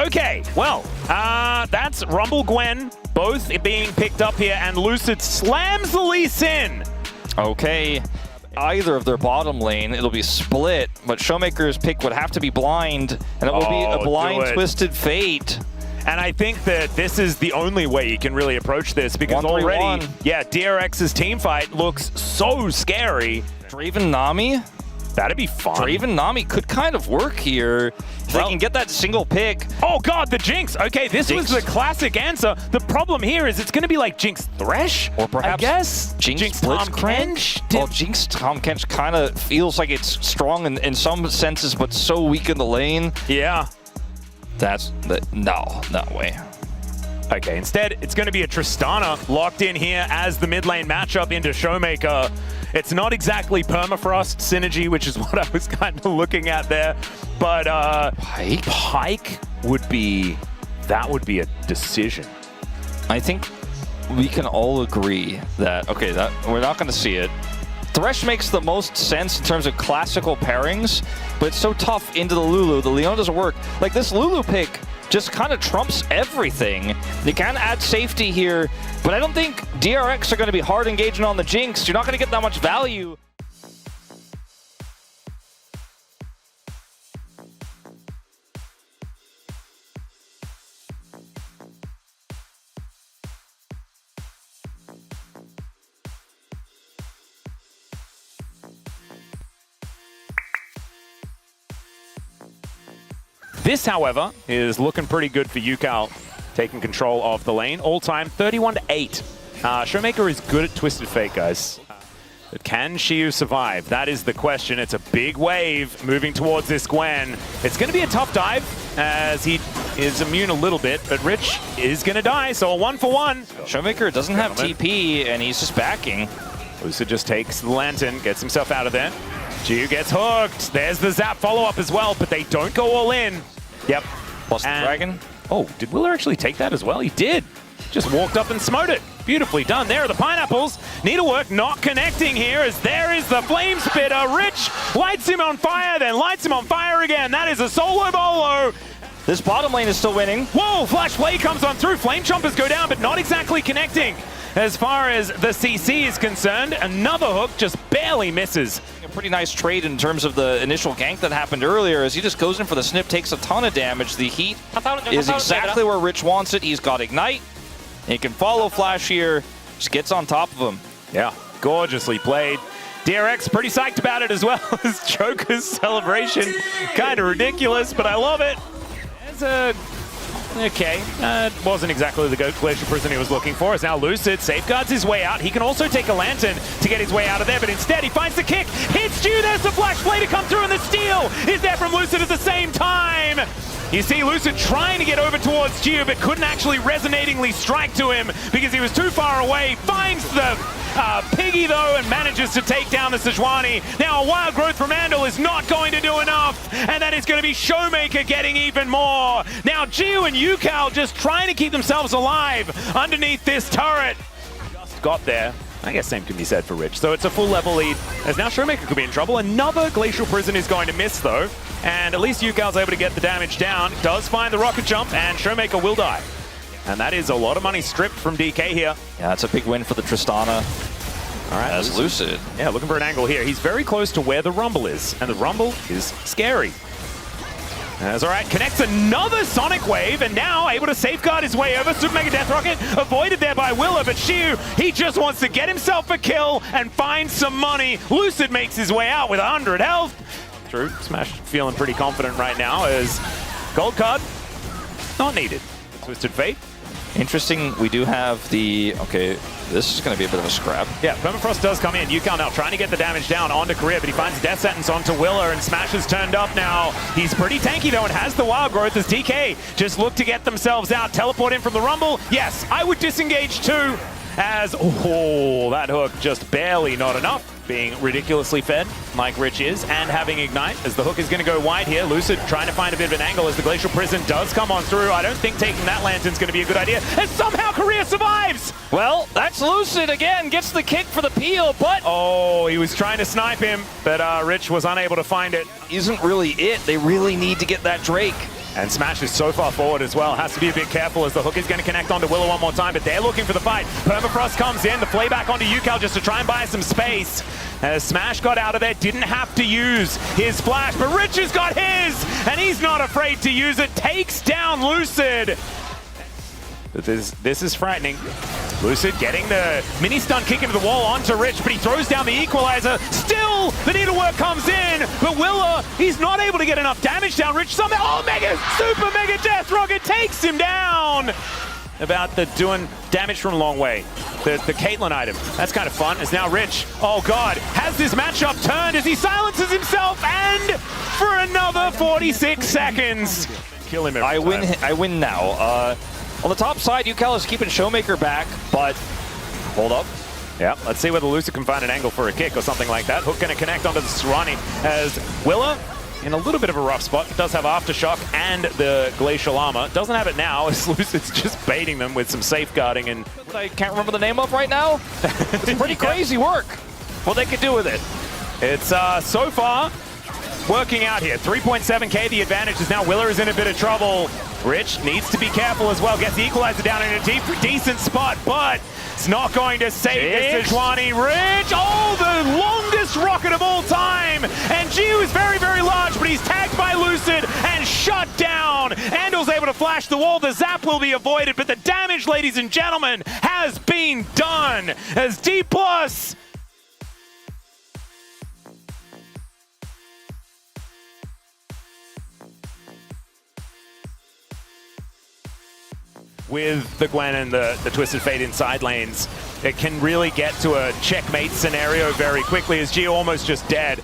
Okay, well, that's Rumble Gwen, both being picked up here, and Lucid slams the Lee Sin. Okay, either of their bottom lane, it'll be split, but showmaker's pick would have to be blind, and it will be a blind twisted fate. And I think that this is the only way you can really approach this, because already, yeah, DRX's team fight looks so scary. Draven Nami? That'd be fun. Draven Nami could kind of work here. If they can get that single pick. Oh god, the Jinx! Okay, this was the classic answer. The problem here is it's going to be like Jinx Thresh? Or perhaps I guess? Jinx Tom Kench? Well, Jinx Tom Kench kind of feels like it's strong in some senses, but so weak in the lane. Yeah. No way. Okay, instead, it's going to be a Tristana locked in here as the mid lane matchup into Showmaker. It's not exactly permafrost synergy, which is what I was kind of looking at there. But Pike would be a decision. I think we can all agree that, okay, that we're not going to see it. Thresh makes the most sense in terms of classical pairings, but it's so tough into the Lulu. The Leon doesn't work. Like, this Lulu pick just kind of trumps everything. They can add safety here, but I don't think DRX are going to be hard engaging on the Jinx. You're not going to get that much value. This, however, is looking pretty good for Yukal, taking control of the lane. All-time 31-8. Showmaker is good at Twisted Fate, guys. But can Shiyu survive? That is the question. It's a big wave moving towards this Gwen. It's going to be a tough dive, as he is immune a little bit, but Rich is going to die, so a 1-for-1. Showmaker doesn't have TP, and he's just backing. Lucid just takes the Lantern, gets himself out of there. Shiyu gets hooked. There's the Zap follow-up as well, but they don't go all in. Yep. Plus the Dragon. Oh, did Willer actually take that as well? He did. Just walked up and smote it. Beautifully done. There are the pineapples. Needlework not connecting here, as there is the Flame Spitter. Rich lights him on fire, then lights him on fire again. That is a solo bolo. This bottom lane is still winning. Whoa, Flash Play comes on through. Flame Chompers go down, but not exactly connecting. As far as the CC is concerned, another hook just barely misses. A pretty nice trade in terms of the initial gank that happened earlier, as he just goes in for the snip, takes a ton of damage. The heat is exactly where Rich wants it. He's got Ignite. He can follow Flash here. Just gets on top of him. Yeah, gorgeously played. DRX pretty psyched about it as well. As Joker's celebration, kind of ridiculous, but I love it. There's a... Okay, it wasn't exactly the Glacial Prison he was looking for. As now Lucid safeguards his way out. He can also take a Lantern to get his way out of there, but instead he finds the kick. Hits Stu, there's the Flash Play to come through, and the steal is there from Lucid at the same time. You see Lucid trying to get over towards Stu, but couldn't actually resonatingly strike to him because he was too far away. Finds the Piggy, though, and manages to take down the Sejuani. Now a Wild Growth from Andal is not going to do enough, and that is going to be Showmaker getting even more. Now Gio and Yukal just trying to keep themselves alive underneath this turret. Just got there. I guess same can be said for Rich. So it's a full level lead, as now Showmaker could be in trouble. Another Glacial Prison is going to miss, though, and at least Yukal's able to get the damage down. Does find the rocket jump, and Showmaker will die. And that is a lot of money stripped from DK here. Yeah, that's a big win for the Tristana. All right, that's Lucid. Yeah, looking for an angle here. He's very close to where the Rumble is, and the Rumble is scary. That's all right, connects another Sonic Wave, and now able to safeguard his way over. Super Mega Death Rocket avoided there by Willa, but Shiyu, he just wants to get himself a kill and find some money. Lucid makes his way out with 100 health. True, Smash feeling pretty confident right now as Gold Card, not needed. Twisted Fate. Interesting, we do have the, okay, this is going to be a bit of a scrap. Yeah, Permafrost does come in. Yukal now trying to get the damage down onto Korea, but he finds Death Sentence onto Willer, and Smash has turned up now. He's pretty tanky, though, and has the Wild Growth as DK just look to get themselves out. Teleport in from the Rumble. Yes, I would disengage too, as, oh, that hook just barely not enough. Being ridiculously fed, like Rich is, and having Ignite, as the hook is going to go wide here. Lucid trying to find a bit of an angle as the Glacial Prison does come on through. I don't think taking that Lantern's going to be a good idea, and somehow Korea survives! Well, that's Lucid again, gets the kick for the peel, but... Oh, he was trying to snipe him, but Rich was unable to find it. Isn't really it. They really need to get that Drake. And Smash is so far forward as well. Has to be a bit careful as the hook is going to connect onto Willow one more time, but they're looking for the fight. Permafrost comes in, the playback onto Yukal just to try and buy some space. As Smash got out of there, didn't have to use his flash, but Rich has got his, and he's not afraid to use it. Takes down Lucid. But this is frightening. Lucid getting the mini stun kick into the wall onto Rich, but he throws down the equalizer. Still, the needlework comes in, but Willa, he's not able to get enough damage down. Rich somehow, super mega death rocket takes him down. About the doing damage from a long way. The Caitlyn item, that's kind of fun. Is now Rich, oh God, has this matchup turned as he silences himself, and for another 46 seconds. Kill him every time. I win now. On the top side, Yukal is keeping Showmaker back, but hold up. Yeah, let's see whether Lucid can find an angle for a kick or something like that. Hook going to connect onto the Serrani as Willa in a little bit of a rough spot. Does have Aftershock and the Glacial Armor. Doesn't have it now as Lucid's just baiting them with some safeguarding, and I can't remember the name of right now. It's pretty crazy work. What they could do with it. It's so far working out here. 3.7k the advantage, as now Willa is in a bit of trouble. Rich needs to be careful as well. Gets the equalizer down in a decent spot, but it's not going to save Sejuani. Rich, oh, the longest rocket of all time. And Giu is very, very large, but he's tagged by Lucid and shut down. Andal's able to flash the wall. The zap will be avoided, but the damage, ladies and gentlemen, has been done as D+. With the Gwen and the Twisted Fate in side lanes, it can really get to a checkmate scenario very quickly as Gio almost just dead.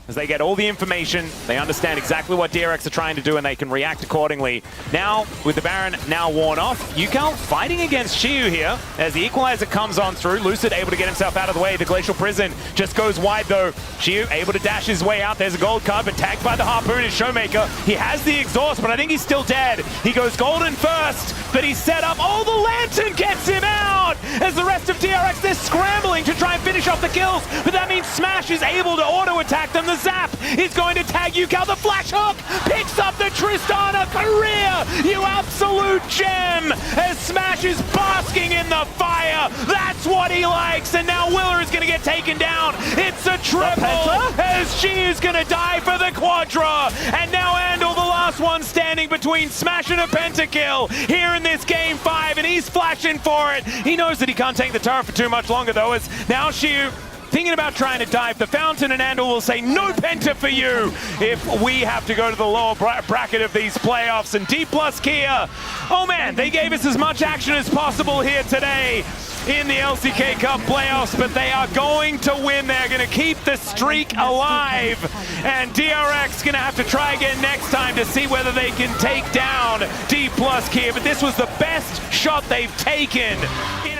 As they get all the information, they understand exactly what DRX are trying to do, and they can react accordingly. Now, with the Baron now worn off, Yukal fighting against Shiu here as the equalizer comes on through. Lucid able to get himself out of the way. The Glacial Prison just goes wide though. Shiu able to dash his way out. There's a gold card, but tagged by the Harpoon is Showmaker. He has the exhaust, but I think he's still dead. He goes golden first, but he's set up. Oh, the Lantern gets him out! As the rest of DRX, they're scrambling to try and finish off the kills, but that means Smash is able to auto-attack them. The Zap is going to tag Yukal. The flash hook picks up the Tristana career. You absolute gem. As Smash is basking in the fire. That's what he likes. And now Willer is going to get taken down. It's a triple as she is going to die for the Quadra. And now Andal, the last one standing between Smash and a pentakill here in this game 5. And he's flashing for it. He knows that he can't take the turret for too much longer though, as now Shiu thinking about trying to dive the fountain, and Andal will say no penta for you if we have to go to the lower bracket of these playoffs. And D+ Kia, oh man, they gave us as much action as possible here today in the LCK Cup playoffs, but they are going to win. They're going to keep the streak alive, and DRX going to have to try again next time to see whether they can take down D+ Kia, but this was the best shot they've taken in